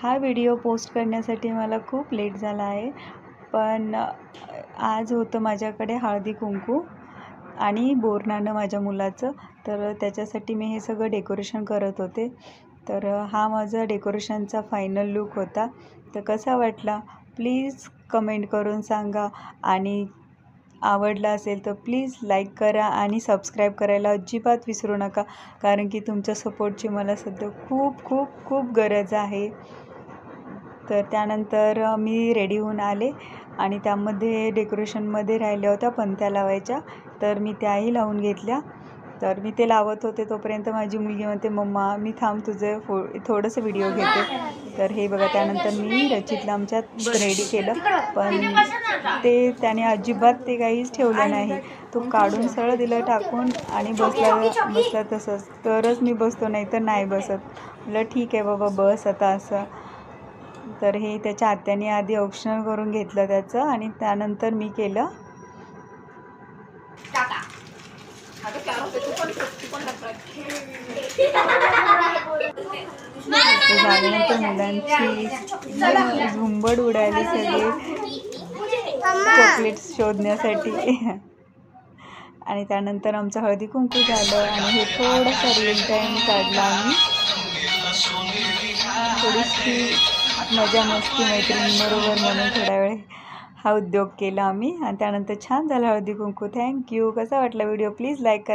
हा video post करण्यासाठी मला खूप लेट झाला आहे, पण आज होतं माझ्याकडे हळदी कुंकू आणि बोरनाणं माझ्या मुलाचं. तर त्याच्यासाठी मी हे सगळं डेकोरेशन करत होते. तर हा माझा डेकोरेशनचा फायनल लूक होता. तर कसा वाटला प्लीज कमेंट करून सांगा, आणि आवडला असेल तर प्लीज लाईक करा आणि सबस्क्राईब करायला अजिबात विसरू नका, कारण की तुमच्या सपोर्टची मला सध्या खूप खूप खूप गरज आहे. तर त्यानंतर मी रेडी होऊन आले आणि त्यामध्ये डेकोरेशनमध्ये राहिल्या होत्या पंत्या लावायच्या, तर मी त्याही लावून घेतल्या. तर मी ते लावत होते तोपर्यंत माझी मुलगी म्हणते, मम्मा मी थांब तुझं थोडंसं व्हिडिओ घेते. तर हे बघा, त्यानंतर मी रचितला आमच्यात रेडी केलं, पण त्याने अजिबात ते काहीच ठेवलं नाही. तो काढून सरळ दिलं टाकून आणि बसला तसंच. तरच मी बसतो, नाही तर नाही बसत. म्हटलं ठीक आहे बाबा, बस आता असं. तर हे त्याच्या आत्याने आधी ऑप्शनल करून घेतलं त्याचं, आणि त्यानंतर मी केलं. झाल्यानंतर मुलांची झुंबड उडाली सगळे चॉकलेट्स शोधण्यासाठी. आणि त्यानंतर आमचं हळदी कुंकू झालं आणि हे थोडासा रील टाईम काढला आम्ही. थोडीशी मजा मस्ती मैत्रिणींबरोबर म्हणून थोडा वेळ हा उद्योग केला आम्ही. आणि त्यानंतर छान झाला हळदी कुंकू. थँक्यू. कसा वाटला व्हिडिओ प्लीज लाईक करा.